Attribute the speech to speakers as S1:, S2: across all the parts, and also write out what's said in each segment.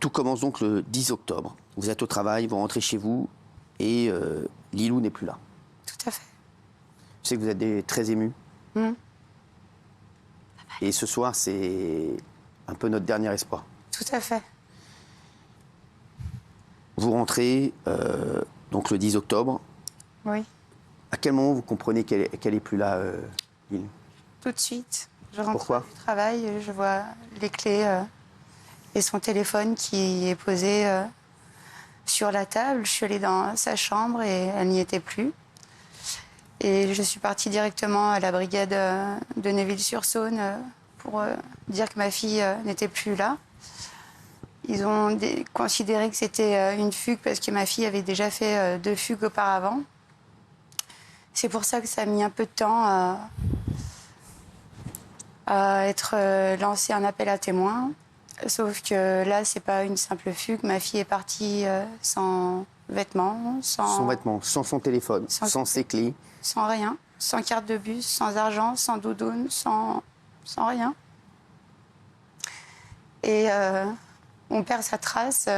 S1: Tout commence donc le 10 octobre. Vous êtes au travail, vous rentrez chez vous et Lilou n'est plus là.
S2: Tout à fait.
S1: Je sais que vous êtes très ému. Et ce soir, c'est un peu notre dernier espoir.
S2: Tout à fait.
S1: Vous rentrez donc le 10 octobre.
S2: Oui.
S1: À quel moment vous comprenez qu'elle est plus là, Lilou?
S2: Tout de suite. Je rentre
S1: Pourquoi?
S2: du travail, je vois les clés et son téléphone qui est posé sur la table. Je suis allée dans sa chambre et elle n'y était plus. Et je suis partie directement à la brigade de Neuville-sur-Saône pour dire que ma fille n'était plus là. Ils ont considéré que c'était une fugue parce que ma fille avait déjà fait 2 fugues auparavant. C'est pour ça que ça a mis un peu de temps à être lancé un appel à témoins. Sauf que là, c'est pas une simple fugue. Ma fille est partie sans vêtements,
S1: sans son téléphone, sans ses clés.
S2: Sans rien, sans carte de bus, sans argent, sans doudoune, sans rien. Et on perd sa trace,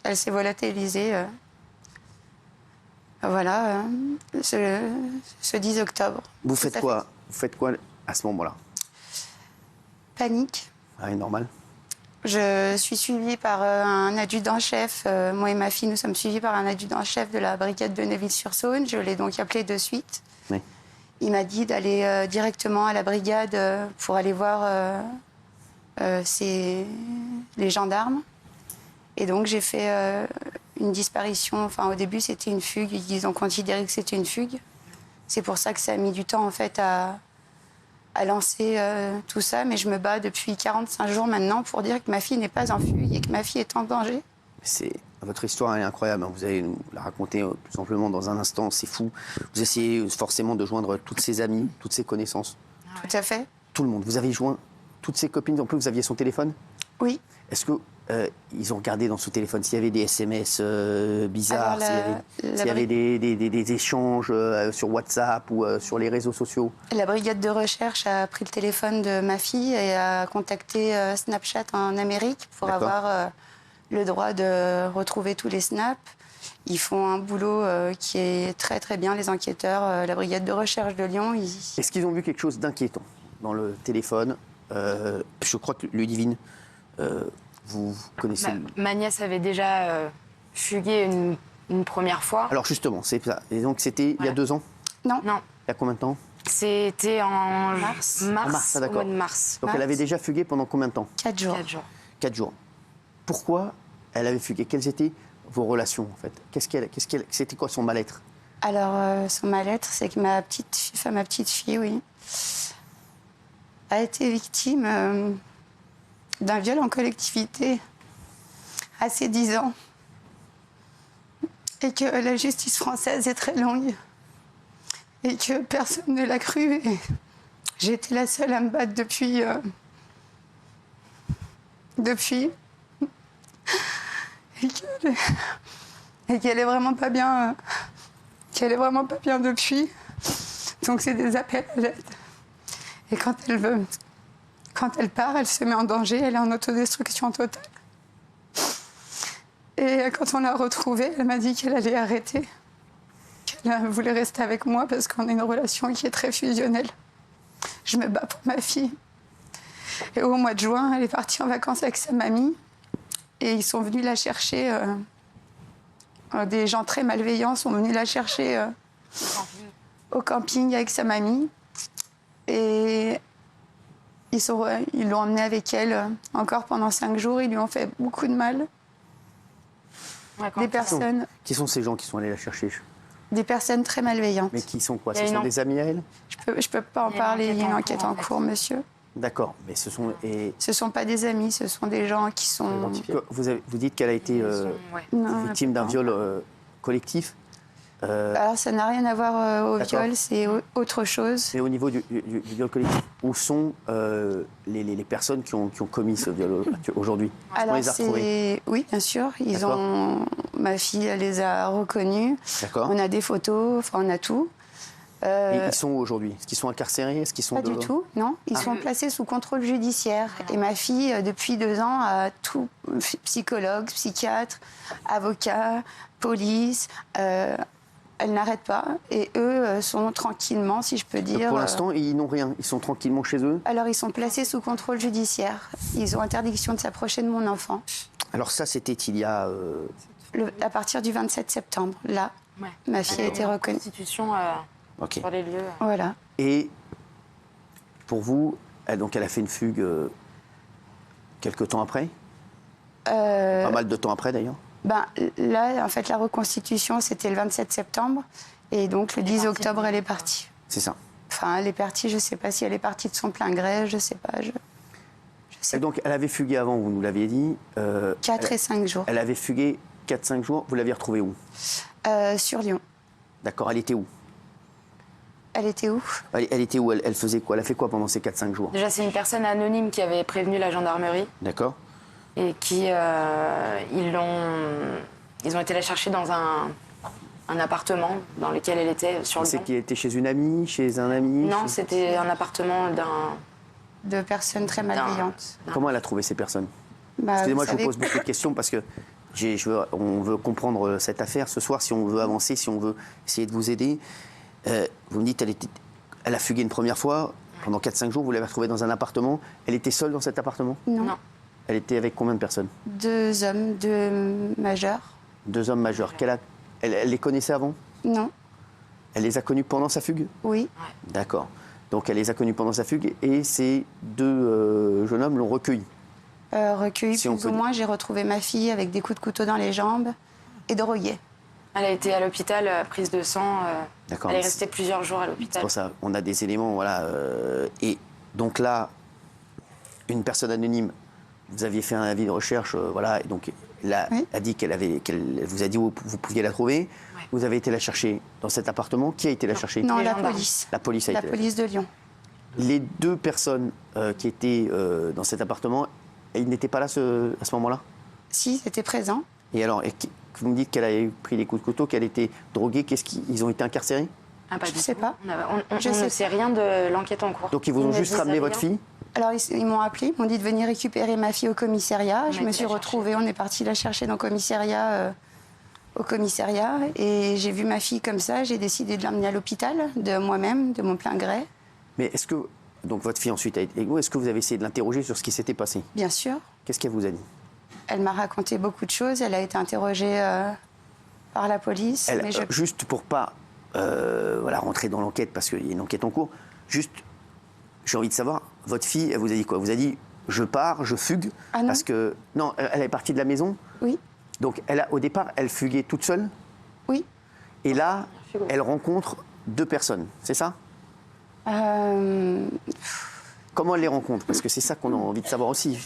S2: elle s'est volatilisée. Voilà, ce 10 octobre.
S1: Vous faites quoi? Vous faites quoi à ce moment-là?
S2: Panique.
S1: Ah, normal.
S2: Je suis suivie par un adjudant-chef. Moi et ma fille, nous sommes suivis par un adjudant-chef de la brigade de Neuville-sur-Saône. Je l'ai donc appelé de suite.
S1: Oui.
S2: Il m'a dit d'aller directement à la brigade pour aller voir les gendarmes. Et donc j'ai fait une disparition. Enfin, au début, c'était une fugue. Ils ont considéré que c'était une fugue. C'est pour ça que ça a mis du temps, en fait, à lancer tout ça, mais je me bats depuis 45 jours maintenant pour dire que ma fille n'est pas en fugue et que ma fille est en danger.
S1: Votre histoire elle est incroyable, hein. Vous allez nous la raconter plus amplement dans un instant, c'est fou. Vous essayez forcément de joindre toutes ses amies, toutes ses connaissances.
S2: Tout à fait.
S1: Tout le monde. Vous avez joint toutes ses copines, en plus vous aviez son téléphone?
S2: Oui.
S1: Est-ce que ils ont regardé dans son téléphone s'il y avait des SMS bizarres, s'il y avait des échanges sur WhatsApp ou sur les réseaux sociaux?
S2: La brigade de recherche a pris le téléphone de ma fille et a contacté Snapchat en Amérique pour avoir le droit de retrouver tous les snaps. Ils font un boulot qui est très très bien, les enquêteurs, la brigade de recherche de Lyon.
S1: Est-ce qu'ils ont vu quelque chose d'inquiétant dans le téléphone? Je crois que Ludivine, vous connaissez...
S3: Ma nièce avait déjà fugué une première fois.
S1: Alors justement, c'est ça. Et donc c'était il y a 2 ans?
S2: Non.
S3: Non.
S1: Il y a combien de temps?
S3: C'était en mars,
S1: ah,
S3: au mois de mars.
S1: Donc elle avait déjà fugué pendant combien de temps?
S2: 4 jours.
S3: 4 jours.
S1: 4 jours. Pourquoi elle avait fugué? Quelles étaient vos relations, en fait? C'était quoi son mal-être?
S2: Alors, son mal-être, c'est que ma petite fille, oui, a été victime d'un viol en collectivité à ses 10 ans. Et que la justice française est très longue. Et que personne ne l'a cru. Et j'ai été la seule à me battre depuis. Et qu'elle est vraiment pas bien. Qu'elle est vraiment pas bien depuis. Donc c'est des appels à l'aide. Et quand elle part, elle se met en danger, elle est en autodestruction totale. Et quand on l'a retrouvée, elle m'a dit qu'elle allait arrêter. Qu'elle voulait rester avec moi parce qu'on a une relation qui est très fusionnelle. Je me bats pour ma fille. Et au mois de juin, elle est partie en vacances avec sa mamie. Et ils sont venus la chercher. Des gens très malveillants sont venus la chercher au camping avec sa mamie. Et ils l'ont emmenée avec elle encore pendant 5 jours. Ils lui ont fait beaucoup de mal. Des personnes...
S1: Qui sont ces gens qui sont allés la chercher?
S2: Des personnes très malveillantes.
S1: Mais qui sont quoi? Ce sont des amis à elle?
S2: Je peux pas en parler, il y a une enquête en cours, monsieur.
S1: D'accord, mais ce sont...
S2: Ce sont pas des amis, ce sont des gens qui sont...
S1: Vous dites qu'elle a été victime d'un viol collectif.
S2: Alors ça n'a rien à voir au viol, c'est autre chose.
S1: Mais au niveau du viol collectif, où sont les personnes qui ont commis ce viol aujourd'hui?
S2: Alors
S1: on les a retrouvées?
S2: Oui, bien sûr. Ma fille, elle les a reconnus.
S1: D'accord.
S2: On a des photos, enfin on a tout.
S1: Et ils sont où aujourd'hui? Est-ce qu'ils sont incarcérés? Est-ce qu'ils sont
S2: Pas du tout, non. Ils sont placés sous contrôle judiciaire. Et ma fille, depuis 2 ans, a tout, psychologue, psychiatre, avocat, police. Elle n'arrête pas. Et eux sont tranquillement, si je peux dire.
S1: Pour l'instant, ils n'ont rien. Ils sont tranquillement chez eux.
S2: Alors, ils sont placés sous contrôle judiciaire. Ils ont interdiction de s'approcher de mon enfant.
S1: Alors ça, c'était il y a...
S2: À partir du 27 septembre, là, ma fille a été reconnue.
S3: Constitution sur les lieux.
S2: Voilà.
S1: Et pour vous, elle a fait une fugue quelques temps après? Pas mal de temps après, d'ailleurs.
S2: Ben, là, en fait, la reconstitution, c'était le 27 septembre. Et donc, le 10 octobre, elle est partie.
S1: C'est ça.
S2: Enfin, elle est partie, je ne sais pas si elle est partie de son plein gré, je ne sais pas. Je sais
S1: Et donc, elle avait fugué avant, vous nous l'aviez dit.
S2: 4 et 5 jours.
S1: Elle avait fugué 4-5 jours. Vous l'aviez retrouvée où?
S2: Sur Lyon.
S1: D'accord, elle était où?
S2: Elle était où?
S1: Elle était où? Elle faisait quoi? Elle a fait quoi pendant ces 4-5 jours?
S3: Déjà, c'est une personne anonyme qui avait prévenu la gendarmerie.
S1: D'accord.
S3: Et qui, ils ont été la chercher dans un appartement dans lequel elle était sur
S1: C'est
S3: Lyon.
S1: qui était chez une amie, chez un ami?
S3: Non, c'était un appartement
S2: De personnes très malveillantes.
S1: Comment elle a trouvé ces personnes?
S2: Bah,
S1: Excusez-moi, je vous
S2: savez-
S1: pose beaucoup de questions parce que on veut comprendre cette affaire ce soir, si on veut avancer, si on veut essayer de vous aider. Vous me dites, elle a fugué une première fois, pendant 4-5 jours, vous l'avez retrouvée dans un appartement. Elle était seule dans cet appartement?
S2: Non.
S1: Elle était avec combien de personnes?
S2: 2 hommes, 2 majeurs.
S1: 2 hommes majeurs. Elle les connaissait avant?
S2: Non.
S1: Elle les a connus pendant sa fugue?
S2: Oui.
S1: D'accord. Donc elle les a connus pendant sa fugue et ces 2 jeunes hommes l'ont recueillie.
S2: Recueilli
S1: Si on
S2: plus
S1: peut
S2: ou
S1: dire.
S2: moins, j'ai retrouvé ma fille avec des coups de couteau dans les jambes et droguée.
S3: Elle a été à l'hôpital, prise de sang.
S1: D'accord.
S3: Elle est restée plusieurs jours à
S1: C'est
S3: l'hôpital.
S1: pour ça, on a des éléments, voilà. Et donc là, une personne anonyme, vous aviez fait un avis de recherche, voilà, et donc elle
S2: Oui.
S1: a dit qu'elle vous a dit où vous pouviez la trouver.
S3: Ouais.
S1: Vous avez été la chercher dans cet appartement. Qui a été la chercher?
S2: Non,
S3: Les
S2: la
S3: gendarmes.
S2: police.
S1: La police a
S2: La
S1: été.
S2: police de Lyon.
S1: Les 2 personnes qui étaient dans cet appartement, ils n'étaient pas là à ce moment-là?
S2: Si, c'était présent.
S1: Et alors, vous me dites qu'elle avait pris des coups de couteau, qu'elle était droguée, ils ont été incarcérés?
S3: Ah, pas
S2: Je
S3: du
S2: sais
S3: tout.
S2: pas.
S3: On
S2: Je
S3: ne
S2: sais
S3: sait rien de l'enquête en cours.
S1: Donc ils vous ont
S3: ne
S1: juste
S3: disent
S1: ramené
S3: rien.
S1: votre fille?
S2: Alors, ils m'ont appelé, ils m'ont dit de venir récupérer ma fille au commissariat. Je
S3: a
S2: me
S3: été
S2: suis
S3: la
S2: retrouvée, on est parti la chercher dans le commissariat, au commissariat. Et j'ai vu ma fille comme ça, j'ai décidé de l'emmener à l'hôpital, de moi-même, de mon plein gré.
S1: Mais est-ce que, donc votre fille ensuite a été égaux, est-ce que vous avez essayé de l'interroger sur ce qui s'était passé?
S2: Bien sûr.
S1: Qu'est-ce qu'elle vous a dit?
S2: Elle m'a raconté beaucoup de choses. Elle a été interrogée par la police.
S1: Elle,
S2: mais je-
S1: juste pour pas voilà, rentrer dans l'enquête, parce qu'il y a une enquête en cours, juste, j'ai envie de savoir, votre fille, elle vous a dit quoi? Elle vous a dit, je pars, je fugue,
S2: Ah non.
S1: parce que... Non, elle est partie de la maison,
S2: Oui,
S1: donc au départ, elle fuguait toute seule,
S2: oui.
S1: et là, elle rencontre 2 personnes, c'est ça? Comment elle les rencontre? Parce que c'est ça qu'on a envie de savoir aussi.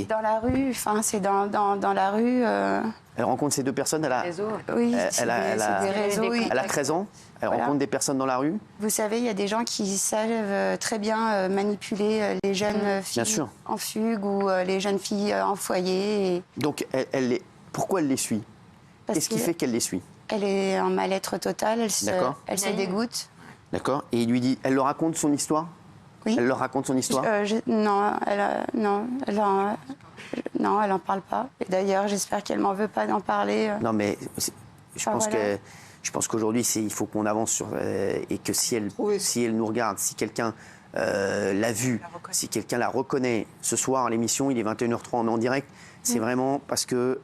S2: Dans la rue, enfin, c'est dans la rue.
S1: Elle rencontre ces 2 personnes, elle a,
S3: Réseau.
S2: Oui,
S1: Elle
S2: c'est
S1: a-
S2: des,
S1: elle
S2: c'est
S1: a-
S2: des réseaux. oui.
S1: elle a 13 ans, elle
S2: Voilà.
S1: rencontre des personnes dans la rue.
S2: Vous savez, il y a des gens qui savent très bien manipuler les jeunes filles
S1: Bien sûr.
S2: en fugue ou les jeunes filles en foyer.
S1: Donc, pourquoi elle les suit?
S2: Parce
S1: Qu'est-ce qui
S2: que-
S1: fait qu'elle les suit?
S2: Elle est en mal-être total,
S1: D'accord.
S2: elle se dégoûte.
S1: D'accord. Et il lui dit, elle leur raconte son histoire?
S2: Oui.
S1: Elle leur raconte son histoire?
S2: Non, elle en parle pas. Et d'ailleurs, j'espère qu'elle m'en veut pas d'en parler.
S1: Non, mais je
S2: Ah,
S1: pense
S2: voilà.
S1: que je pense qu'aujourd'hui, il faut qu'on avance sur et que si elle nous regarde, si quelqu'un l'a vue, si quelqu'un la reconnaît ce soir à l'émission, il est 21h03, on est en direct. C'est vraiment parce que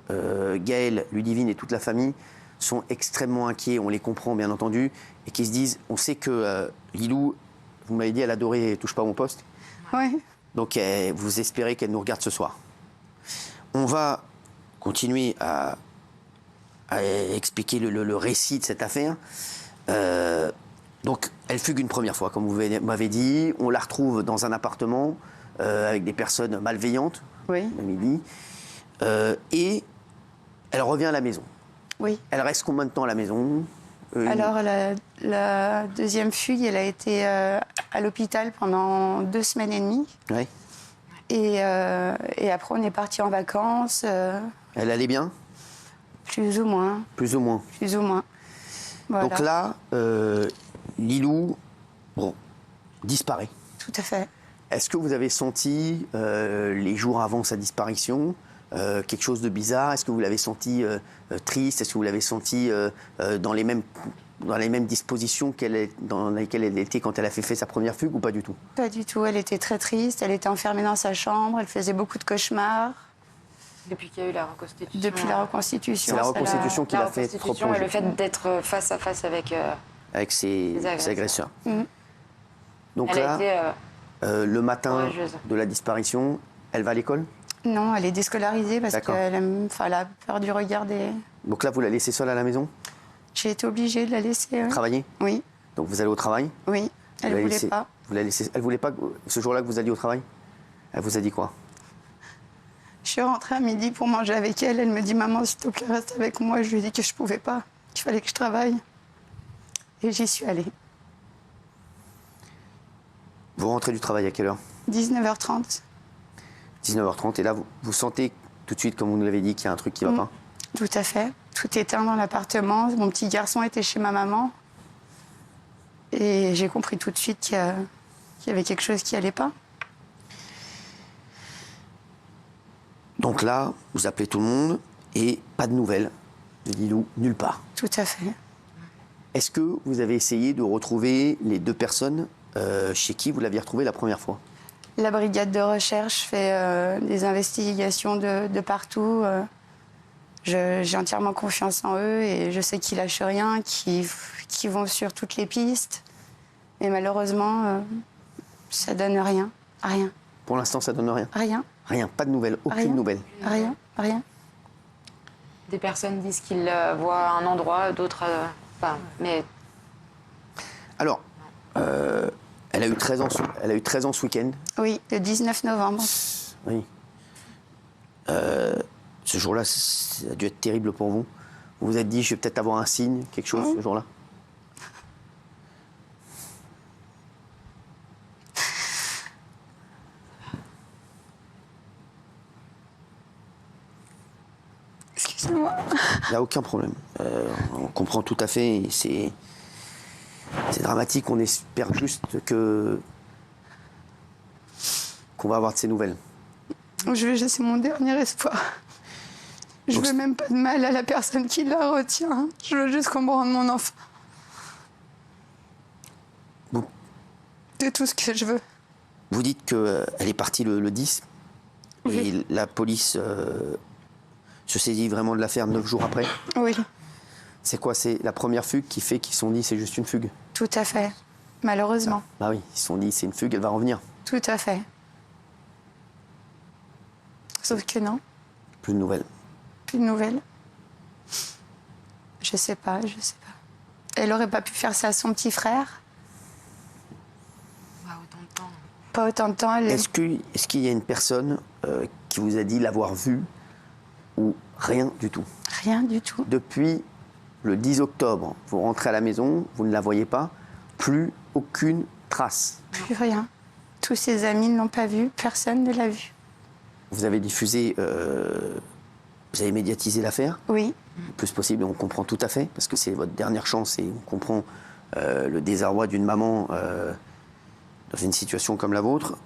S1: Gaël, Ludivine et toute la famille sont extrêmement inquiets. On les comprend bien entendu et qui se disent, on sait que Lilou, vous m'avez dit, elle adorait Touche pas à mon poste.
S2: Ouais.
S1: Donc, vous espérez qu'elle nous regarde ce soir. On va continuer à expliquer le récit de cette affaire. Donc, elle fugue une première fois, comme vous m'avez dit. On la retrouve dans un appartement avec des personnes malveillantes,
S2: Oui.
S1: à midi. Et elle revient à la maison.
S2: Oui.
S1: Elle reste combien de temps à la maison?
S2: Alors, la deuxième fugue, elle a été à l'hôpital pendant 2 semaines et demie.
S1: Ouais.
S2: Et après, on est parti en vacances,
S1: Elle allait bien?
S2: plus ou moins.
S1: Plus ou moins.
S2: Plus ou moins. Voilà.
S1: Donc là, Lilou disparaît.
S2: Tout à fait.
S1: Est-ce que vous avez senti, les jours avant sa disparition, quelque chose de bizarre? Est-ce que vous l'avez senti triste? Est-ce que vous l'avez senti dans les mêmes dispositions dans lesquelles elle était quand elle a fait sa première fugue ou pas du tout?
S2: Pas du tout. Elle était très triste. Elle était enfermée dans sa chambre. Elle faisait beaucoup de cauchemars.
S3: Depuis qu'il y a eu la reconstitution.
S2: Depuis la reconstitution.
S1: C'est la reconstitution qui l'a fait trop plonger.
S3: Et le fait d'être face à face avec
S1: ses agresseurs. Donc
S3: elle
S1: là,
S3: a été,
S1: le matin
S3: courageuse.
S1: de la disparition, elle va à l'école?
S2: Non, elle est déscolarisée parce
S1: D'accord.
S2: qu'elle elle a peur du regard des...
S1: Donc là, vous la laissez seule à la maison?
S2: J'ai été obligée de la laisser. Oui.
S1: Travailler?
S2: Oui,
S1: Donc vous allez au travail?
S2: oui. Elle
S1: Vous
S2: ne
S1: la
S2: voulait
S1: laissez-
S2: pas.
S1: Vous la laissez, elle voulait pas que ce jour-là que vous alliez au travail? Elle vous a dit quoi?
S2: Je suis rentrée à midi pour manger avec elle. Elle me dit « Maman, s'il te plaît, reste avec moi ». Je lui ai dit que je ne pouvais pas, qu'il fallait que je travaille. Et j'y suis allée.
S1: Vous rentrez du travail à quelle heure?
S2: 19h30.
S1: 19h30. Et là, vous sentez tout de suite, comme vous nous l'avez dit, qu'il y a un truc qui ne va pas?
S2: Tout à fait. Tout éteint dans l'appartement. Mon petit garçon était chez ma maman. Et j'ai compris tout de suite qu'il y avait quelque chose qui n'allait pas.
S1: Donc là, vous appelez tout le monde et pas de nouvelles de Lilou, nulle part.
S2: Tout à fait.
S1: Est-ce que vous avez essayé de retrouver les deux personnes chez qui vous l'aviez retrouvée la première fois?
S2: La brigade de recherche fait des investigations de partout. J'ai entièrement confiance en eux et je sais qu'ils lâchent rien, qu'ils vont sur toutes les pistes. Et malheureusement, ça donne rien. Rien.
S1: Pour l'instant, ça donne rien?
S2: Rien.
S1: Rien, pas de nouvelles, aucune
S2: Rien.
S1: nouvelle?
S2: Rien. Rien.
S3: Des personnes disent qu'ils voient un endroit, d'autres... Enfin, mais
S1: Alors, elle a eu 13 ans, elle a eu 13 ans ce week-end.
S2: Oui, le 19 novembre.
S1: Oui. Ce jour-là, ça a dû être terrible pour vous. Vous vous êtes dit, je vais peut-être avoir un signe, quelque chose, ce jour-là?
S2: Excusez-moi.
S1: Il n'y a aucun problème. On comprend tout à fait. C'est dramatique. On espère juste qu'on va avoir de ces nouvelles.
S2: C'est mon dernier espoir. Je
S1: Donc,
S2: veux même pas de mal à la personne qui la retient. Je veux juste qu'on me rende mon enfant.
S1: Vous,
S2: C'est tout ce que je veux.
S1: vous dites qu'elle est partie le 10
S2: Oui.
S1: et la police se saisit vraiment de l'affaire 9 jours après.
S2: Oui,
S1: C'est quoi? C'est la première fugue qui fait qu'ils se sont dit c'est juste une fugue?
S2: tout à fait. Malheureusement.
S1: Bah oui, ils se sont dit c'est une fugue, elle va revenir.
S2: Tout à fait. Sauf que non,
S1: Plus de nouvelles.
S2: plus de nouvelles. Je sais pas. Elle aurait pas pu faire ça à son petit frère.
S3: autant de temps.
S2: Pas autant de temps.
S1: Est-ce qu'il y a une personne qui vous a dit l'avoir vue ou rien du tout?
S2: Rien du tout.
S1: Depuis le 10 octobre, vous rentrez à la maison, vous ne la voyez pas, plus aucune trace.
S2: Plus rien. Tous ses amis ne l'ont pas vue. Personne ne l'a vue.
S1: Vous avez diffusé, vous avez médiatisé l'affaire,
S2: Oui,
S1: le plus possible, et on comprend tout à fait, parce que c'est votre dernière chance, et on comprend le désarroi d'une maman dans une situation comme la vôtre.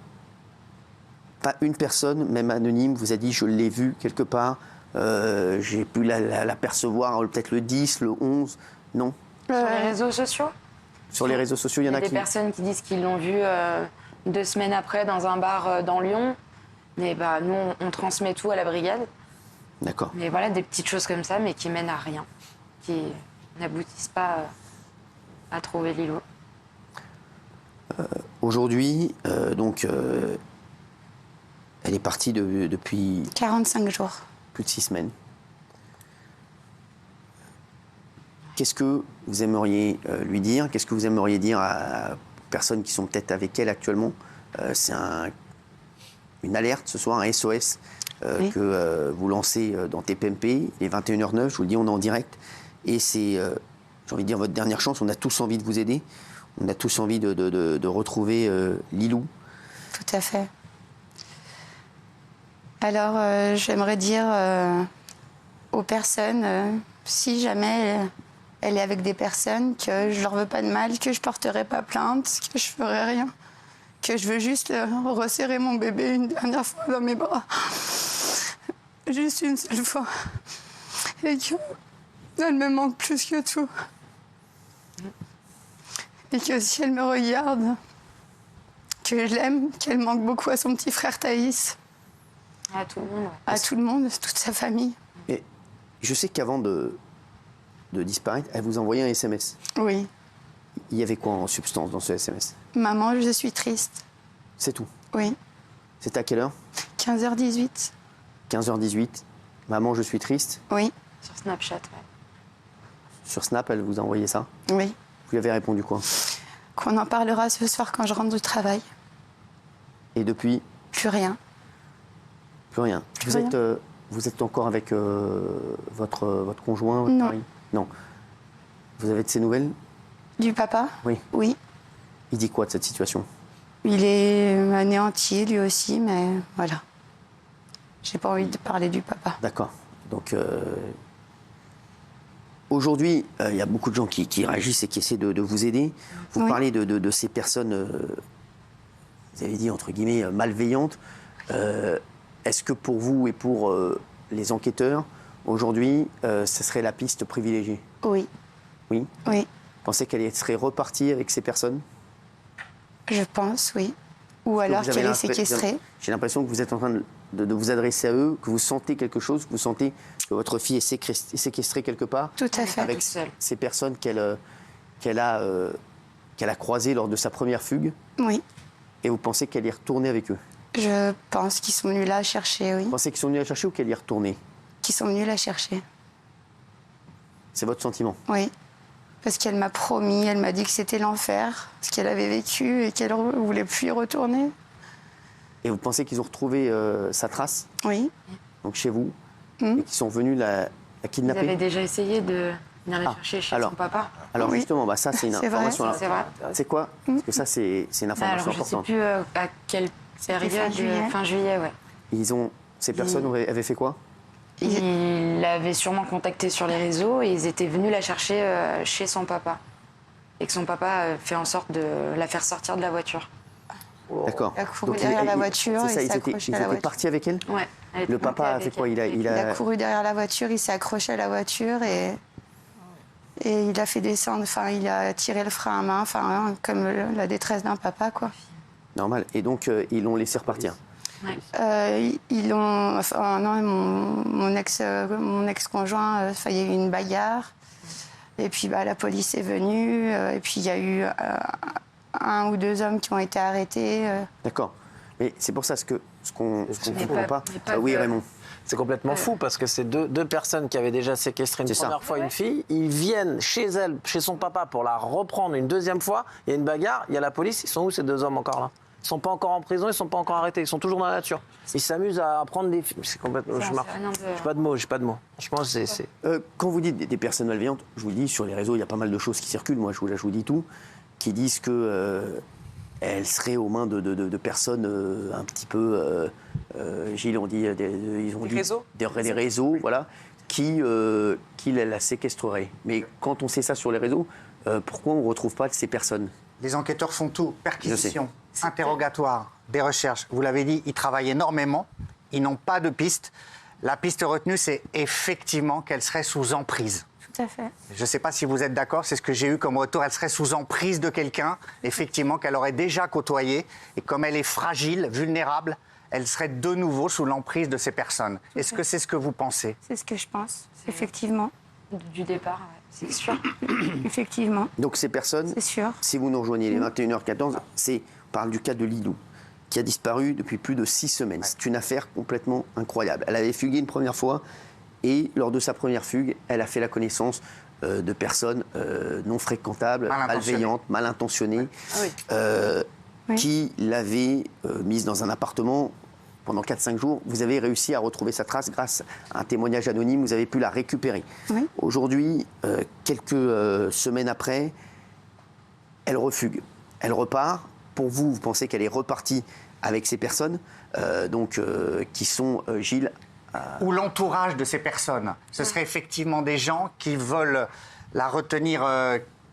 S1: Pas une personne, même anonyme, vous a dit je l'ai vue quelque part, j'ai pu l'apercevoir peut-être le 10, le 11, non.
S3: Sur les réseaux sociaux,
S1: Sur les réseaux sociaux, il y en a
S3: des
S1: qui...
S3: personnes qui disent qu'ils l'ont vu 2 semaines après dans un bar dans Lyon. Mais bah, nous, on transmet tout à la brigade.
S1: D'accord.
S3: Mais voilà, des petites choses comme ça, mais qui mènent à rien. Qui n'aboutissent pas à trouver Lilou.
S1: Aujourd'hui, elle est partie depuis
S2: 45 jours.
S1: plus de 6 semaines. Qu'est-ce que vous aimeriez lui dire? Qu'est-ce que vous aimeriez dire à personnes qui sont peut-être avec elle actuellement? C'est une alerte ce soir, un SOS
S2: Oui.
S1: que vous lancez dans TPMP. Il est 21h09, je vous le dis, on est en direct. Et c'est, j'ai envie de dire, votre dernière chance. On a tous envie de vous aider. On a tous envie de retrouver Lilou.
S2: Tout à fait. Alors, j'aimerais dire aux personnes, si jamais elle est avec des personnes, que je leur veux pas de mal, que je porterai pas plainte, que je ferai rien. Que je veux juste resserrer mon bébé une dernière fois dans mes bras. Juste une seule fois. Et qu'elle me manque plus que tout. Et que si elle me regarde, que je l'aime, qu'elle manque beaucoup à son petit frère Thaïs.
S3: À tout le monde. Ouais.
S2: À tout le monde, toute sa famille.
S1: Et je sais qu'avant de disparaître, elle vous envoyait un SMS.
S2: Oui.
S1: Il y avait quoi en substance dans ce SMS?
S2: Maman, je suis triste.
S1: C'est tout.
S2: Oui.
S1: C'était à quelle heure?
S2: 15h18.
S1: 15h18. Maman, je suis triste.
S2: Oui.
S3: Sur Snapchat, ouais.
S1: Sur Snap, elle vous a envoyé ça?
S2: Oui.
S1: Vous lui avez répondu quoi?
S2: Qu'on en parlera ce soir quand je rentre du travail.
S1: Et depuis?
S2: Plus rien.
S1: Plus rien.
S2: Plus rien.
S1: Vous êtes encore avec votre conjoint, votre
S2: Non.
S1: mari? Non. Vous avez de ses nouvelles?
S2: Du papa?
S1: Oui.
S2: Oui.
S1: Il dit quoi de cette situation?
S2: Il est anéanti, lui aussi, mais voilà. J'ai pas envie de parler du papa.
S1: D'accord. Donc, aujourd'hui, il y a beaucoup de gens qui réagissent et qui essaient de vous aider. Vous
S2: Oui.
S1: parlez de ces personnes, vous avez dit, entre guillemets, malveillantes. Est-ce que pour vous et pour les enquêteurs, aujourd'hui, ce serait la piste privilégiée?
S2: Oui.
S1: Oui?
S2: Oui.
S1: Vous pensez qu'elle serait repartie avec ces personnes?
S2: Je pense, oui. Ou alors
S1: Vous avez
S2: qu'elle est séquestrée.
S1: J'ai l'impression que vous êtes en train de vous adresser à eux, que vous sentez quelque chose, que vous sentez que votre fille est séquestrée quelque part.
S2: Tout à fait.
S1: Avec
S3: toute seule.
S1: ces personnes qu'elle a croisées lors de sa première fugue.
S2: Oui.
S1: Et vous pensez qu'elle y est retournée avec eux?
S2: Je pense qu'ils sont venus la chercher, oui.
S1: Vous pensez qu'ils sont venus la chercher ou qu'elle y est retournée?
S2: Qu'ils sont venus la chercher.
S1: C'est votre sentiment?
S2: Oui. Parce qu'elle m'a promis, elle m'a dit que c'était l'enfer, ce qu'elle avait vécu et qu'elle ne voulait plus y retourner.
S1: Et vous pensez qu'ils ont retrouvé sa trace,
S2: Oui.
S1: donc chez vous, et qu'ils sont venus la
S3: Vous
S1: kidnapper?
S3: avez déjà essayé de venir la
S1: Ah,
S3: chercher chez
S1: alors.
S3: son papa?
S1: Alors
S2: Oui.
S1: justement, ça c'est une
S2: C'est vrai.
S1: information.
S3: C'est vrai.
S1: C'est quoi? Parce que ça c'est une information
S3: Alors, je sais
S1: importante.
S3: plus à quelle période. Fin juillet, ouais.
S1: Ces personnes avaient fait quoi?
S3: Il l'avait sûrement contacté sur les réseaux et ils étaient venus la chercher chez son papa. Et que son papa fait en sorte de la faire sortir de la voiture.
S1: D'accord.
S2: Il a couru derrière la voiture
S1: c'est ça,
S2: et
S1: ils
S2: s'est
S1: étaient,
S2: accroché
S1: ils
S2: à la
S1: étaient
S2: voiture.
S1: partis avec elle?
S3: Ouais. elle était
S1: Le papa
S3: montée
S1: a fait
S3: avec
S1: quoi?
S3: elle.
S2: Il a couru derrière la voiture, il s'est accroché à la voiture et il a fait descendre, enfin, il a tiré le frein à main, enfin, comme la détresse d'un papa, quoi.
S1: Normal. Et donc, ils l'ont laissé repartir.
S2: Ils ont, enfin, non, mon ex-conjoint, il y a eu une bagarre. Et puis la police est venue. Et puis il y a eu un ou deux hommes qui ont été arrêtés.
S1: D'accord. Mais c'est pour ça ce qu'on ne comprend pas.
S3: mais pas
S1: Oui,
S3: que-
S1: Raymond.
S4: C'est complètement fou parce que c'est deux personnes qui avaient déjà séquestré une
S1: C'est ça.
S4: première fois une fille. Ils viennent chez elle, chez son papa, pour la reprendre une deuxième fois. Il y a une bagarre, il y a la police. Ils sont où ces deux hommes encore là? Ils sont pas encore en prison, ils sont pas encore arrêtés. Ils sont toujours dans la nature. Ils s'amusent à prendre des filles. C'est complètement.
S3: Ça,
S4: Je
S3: c'est rien de-
S4: J'ai pas de mots, j'ai pas de mots. Franchement, c'est.
S1: Quand vous dites des personnes malveillantes, je vous le dis, sur les réseaux, il y a pas mal de choses qui circulent. Moi, je vous dis tout. Qui disent que elles seraient aux mains de personnes un petit peu. Gilles, on dit. Ils ont dit
S5: réseaux
S1: des réseaux, voilà. Qui la séquestreraient. Mais quand on sait ça sur les réseaux, pourquoi on ne retrouve pas ces personnes?
S6: Les enquêteurs font tout, perquisition, interrogatoire, des recherches. Vous l'avez dit, ils travaillent énormément, ils n'ont pas de piste. La piste retenue, c'est effectivement qu'elle serait sous emprise.
S2: Tout à fait.
S6: Je ne sais pas si vous êtes d'accord, c'est ce que j'ai eu comme retour. Elle serait sous emprise de quelqu'un, effectivement, qu'elle aurait déjà côtoyé. Et comme elle est fragile, vulnérable, elle serait de nouveau sous l'emprise de ces personnes. Est-ce que c'est ce que vous pensez?
S2: C'est ce que je pense, effectivement.
S3: Du départ, ouais, c'est sûr.
S2: Effectivement,
S1: Donc ces personnes,
S2: c'est sûr.
S1: si vous nous rejoignez les 21h14, on parle du cas de Lilou, qui a disparu depuis plus de 6 semaines. C'est une affaire complètement incroyable. Elle avait fugué une première fois et lors de sa première fugue, elle a fait la connaissance de personnes non fréquentables, malveillantes, mal intentionnées,
S2: Oui.
S1: qui l'avaient mise dans un appartement pendant 4-5 jours. Vous avez réussi à retrouver sa trace grâce à un témoignage anonyme, vous avez pu la récupérer.
S2: Oui.
S1: Aujourd'hui, quelques semaines après, elle refugue. Elle repart. Pour vous, vous pensez qu'elle est repartie avec ces personnes, qui sont, Gilles...
S6: Ou l'entourage de ces personnes. Ce serait effectivement des gens qui veulent la retenir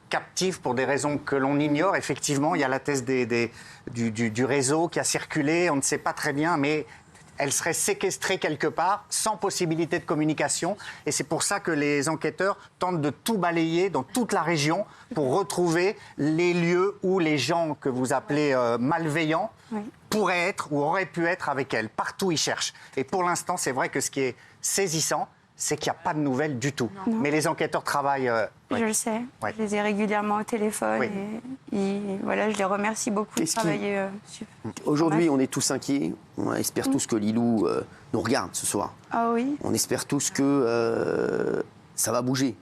S6: captive pour des raisons que l'on ignore. Effectivement, il y a la thèse du réseau qui a circulé, on ne sait pas très bien, mais elle serait séquestrée quelque part, sans possibilité de communication. Et c'est pour ça que les enquêteurs tentent de tout balayer dans toute la région pour retrouver les lieux où les gens que vous appelez malveillants pourraient être ou auraient pu être avec elle. Partout, ils cherchent. Et pour l'instant, c'est vrai que ce qui est saisissant, c'est qu'il n'y a pas de nouvelles du tout.
S5: Non.
S6: Mais les enquêteurs travaillent...
S5: Je le sais. Je les ai régulièrement au téléphone.
S6: Oui.
S5: Et voilà, je les remercie beaucoup de travailler.
S1: Aujourd'hui, on est tous inquiets. On espère tous que Lilou nous regarde ce soir.
S5: Ah oui.
S1: On espère tous que ça va bouger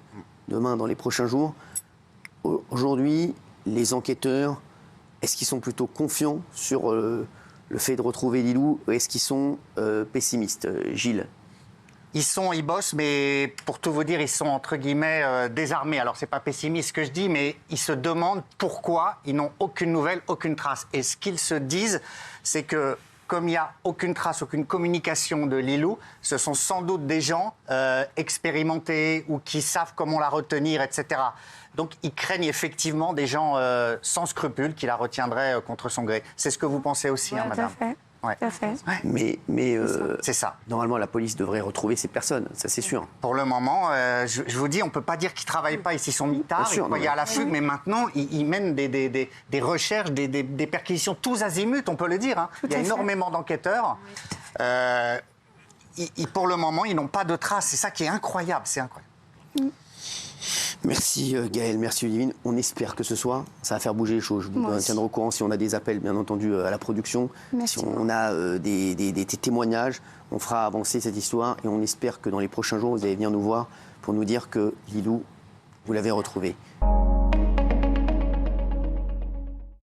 S1: demain, dans les prochains jours. Aujourd'hui, les enquêteurs, est-ce qu'ils sont plutôt confiants sur le fait de retrouver Lilou ou est-ce qu'ils sont pessimistes, Gilles?
S6: Ils bossent, mais pour tout vous dire, ils sont entre guillemets désarmés. Alors, c'est pas pessimiste ce que je dis, mais ils se demandent pourquoi ils n'ont aucune nouvelle, aucune trace. Et ce qu'ils se disent, c'est que comme il n'y a aucune trace, aucune communication de Lilou, ce sont sans doute des gens expérimentés ou qui savent comment la retenir, etc. Donc, ils craignent effectivement des gens sans scrupules qui la retiendraient contre son gré. C'est ce que vous pensez aussi, hein, madame?
S5: Tout à fait.
S6: Ouais.
S5: Tout à fait.
S1: Mais
S6: c'est ça.
S1: Normalement, la police devrait retrouver ces personnes, ça c'est sûr.
S6: Pour le moment, je vous dis, on ne peut pas dire qu'ils ne travaillent pas, ils s'y sont mis tard, ils croyaient à la fugue, mais maintenant, ils mènent des recherches, des perquisitions tous azimuts, on peut le dire. Hein. Il y a énormément d'enquêteurs. Pour le moment, ils n'ont pas de traces. C'est ça qui est incroyable, c'est incroyable.
S1: Merci Gaëlle, merci Ludivine. On espère que ce soir, ça va faire bouger les choses. Je vous tiendrai au courant si on a des appels, bien entendu, à la production.
S2: Merci.
S1: Si on a des témoignages, on fera avancer cette histoire et on espère que dans les prochains jours, vous allez venir nous voir pour nous dire que Lilou, vous l'avez retrouvée.